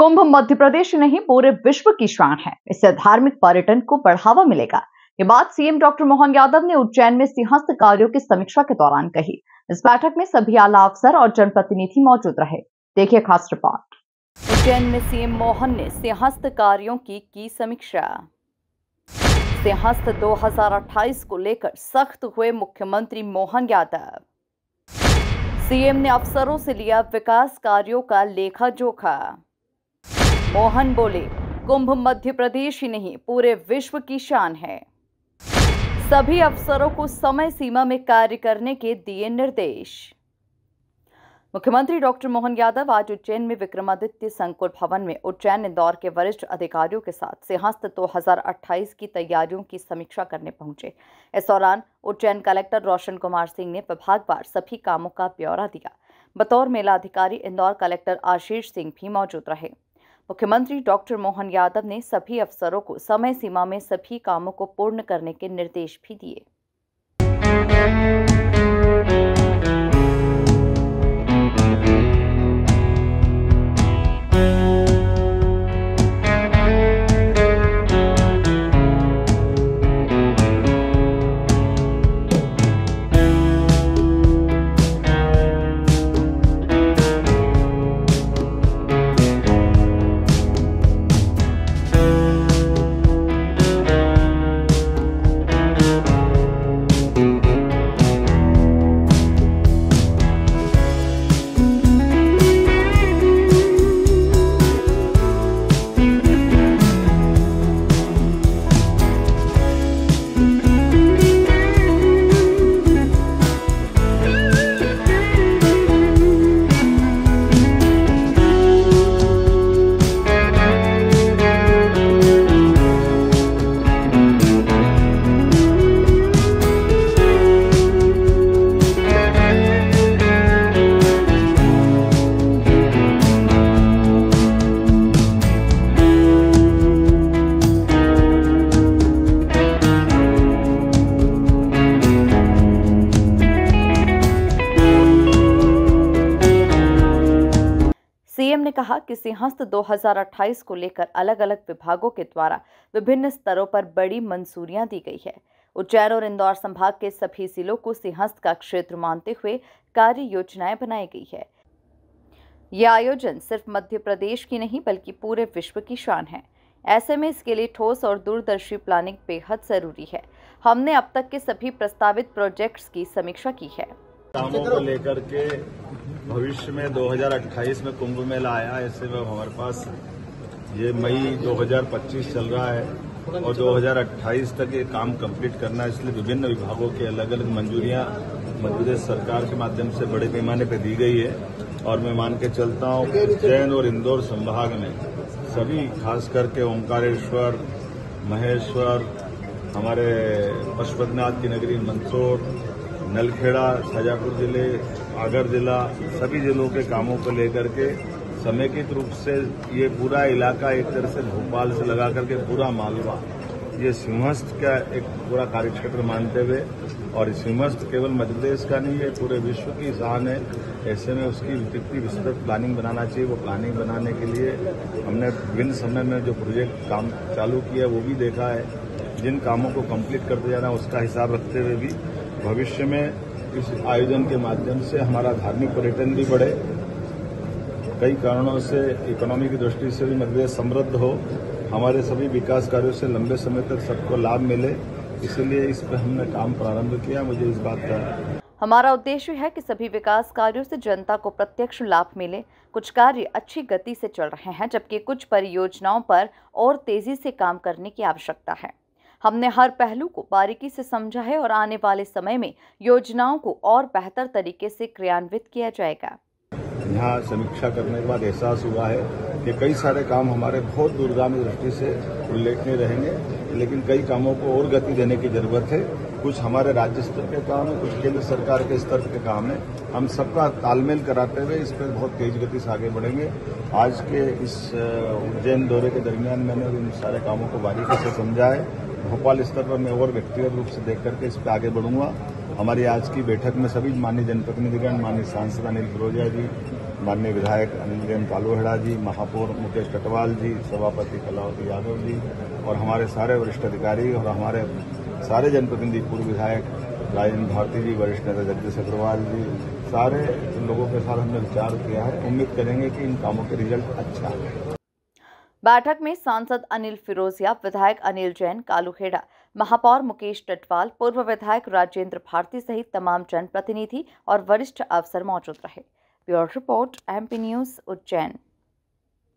कुंभ मध्य प्रदेश नहीं पूरे विश्व की शान है। इससे धार्मिक पर्यटन को बढ़ावा मिलेगा। ये बात सीएम डॉक्टर मोहन यादव ने उज्जैन में सिंहस्थ कार्यों की समीक्षा के दौरान कही। इस बैठक में सभी आला अफसर और जनप्रतिनिधि मौजूद रहे। देखिए खास रिपोर्ट। उज्जैन में सीएम मोहन ने सिंहस्थ कार्यों की समीक्षा। सिंहस्थ 2028 को लेकर सख्त हुए मुख्यमंत्री मोहन यादव। सीएम ने अफसरों से लिया विकास कार्यों का लेखा जोखा। मोहन बोले, कुंभ मध्य प्रदेश ही नहीं पूरे विश्व की शान है। सभी अफसरों को समय सीमा में कार्य करने के दिए निर्देश। मुख्यमंत्री डॉक्टर मोहन यादव आज उज्जैन में विक्रमादित्य संकुल भवन में उज्जैन इंदौर के वरिष्ठ अधिकारियों के साथ सिंहस्थ 2028 की तैयारियों की समीक्षा करने पहुंचे। इस दौरान उज्जैन कलेक्टर रोशन कुमार सिंह ने विभागवार सभी कामों का ब्यौरा दिया। बतौर मेला अधिकारी इंदौर कलेक्टर आशीष सिंह भी मौजूद रहे। मुख्यमंत्री डॉक्टर मोहन यादव ने सभी अफसरों को समय सीमा में सभी कामों को पूर्ण करने के निर्देश भी दिए। सीएम ने कहा कि सिंहस्थ 2028 को लेकर अलग अलग विभागों के द्वारा विभिन्न स्तरों पर बड़ी मंजूरियां दी गई है। उज्जैन और इंदौर संभाग के सभी जिलों को सिंहस्थ का क्षेत्र मानते हुए कार्य योजनाएं बनाई गई है। यह आयोजन सिर्फ मध्य प्रदेश की नहीं बल्कि पूरे विश्व की शान है। ऐसे में इसके लिए ठोस और दूरदर्शी प्लानिंग बेहद जरूरी है। हमने अब तक के सभी प्रस्तावित प्रोजेक्ट्स की समीक्षा की है। कामों को लेकर के भविष्य में 2028 में कुंभ मेला आया। ऐसे में हमारे पास ये मई 2025 चल रहा है और 2028 तक ये काम कंप्लीट करना है। इसलिए विभिन्न विभागों के अलग अलग मंजूरियां मध्य प्रदेश सरकार के माध्यम से बड़े पैमाने पर दी गई है। और मैं मान के चलता हूं कि उज्जैन और इंदौर संभाग में सभी खास करके ओंकारेश्वर, महेश्वर, हमारे पशुपतिनाथ की नगरी मंदसौर, नलखेड़ा, शाजापुर जिले, आगर जिला, सभी जिलों के कामों को लेकर के समेकित रूप से ये पूरा इलाका एक तरह से भोपाल से लगा करके पूरा मालवा ये सिंहस्थ का एक पूरा कार्यक्षेत्र मानते हुए, और सिंहस्थ केवल मध्य प्रदेश का नहीं है पूरे विश्व की शान है। ऐसे में उसकी कितनी विस्तृत प्लानिंग बनाना चाहिए। वो प्लानिंग बनाने के लिए हमने विभिन्न समय में जो प्रोजेक्ट काम चालू किया वो भी देखा है। जिन कामों को कंप्लीट करते जाना उसका हिसाब रखते हुए भी भविष्य में इस आयोजन के माध्यम से हमारा धार्मिक पर्यटन भी बढ़े। कई कारणों से इकोनॉमी की दृष्टि से भी मध्य प्रदेश समृद्ध हो, हमारे सभी विकास कार्यों से लंबे समय तक सबको लाभ मिले। इसलिए इस पर हमने काम प्रारंभ किया। मुझे इस बात का हमारा उद्देश्य है कि सभी विकास कार्यों से जनता को प्रत्यक्ष लाभ मिले। कुछ कार्य अच्छी गति से चल रहे हैं जबकि कुछ परियोजनाओं पर और तेजी से काम करने की आवश्यकता है। हमने हर पहलू को बारीकी से समझा है और आने वाले समय में योजनाओं को और बेहतर तरीके से क्रियान्वित किया जाएगा। यहाँ समीक्षा करने के बाद एहसास हुआ है कि कई सारे काम हमारे बहुत दूरगामी दृष्टि से उल्लेखनीय रहेंगे, लेकिन कई कामों को और गति देने की जरूरत है। कुछ हमारे राज्य स्तर के काम है, कुछ केंद्र सरकार के स्तर के काम है। हम सबका तालमेल कराते हुए इस पर बहुत तेज गति से आगे बढ़ेंगे। आज के इस उज्जैन दौरे के दरमियान मैंने इन सारे कामों को बारीकी से समझा है। भोपाल स्तर पर मैं और व्यक्तिगत रूप से देख करके इस पर आगे बढ़ूंगा। हमारी आज की बैठक में सभी माननीय जनप्रतिनिधिगण, माननीय सांसद अनिल फिरोजिया जी, माननीय विधायक अनिल जैन कालूहेड़ा जी, महापौर मुकेश कटवाल जी, सभापति कलावती यादव जी और हमारे सारे वरिष्ठ अधिकारी और हमारे सारे जनप्रतिनिधि, पूर्व विधायक राजेंद्र भारती जी, वरिष्ठ नेता जगदीश अग्रवाल जी, सारे लोगों के साथ हमने विचार किया है। उम्मीद करेंगे कि इन कामों के रिजल्ट अच्छा है। बैठक में सांसद अनिल फिरोजिया, विधायक अनिल जैन कालूखेड़ा, महापौर मुकेश टटवाल, पूर्व विधायक राजेंद्र भारती सहित तमाम जनप्रतिनिधि और वरिष्ठ अफसर मौजूद रहे। Bureau report, MP news, Ujjain.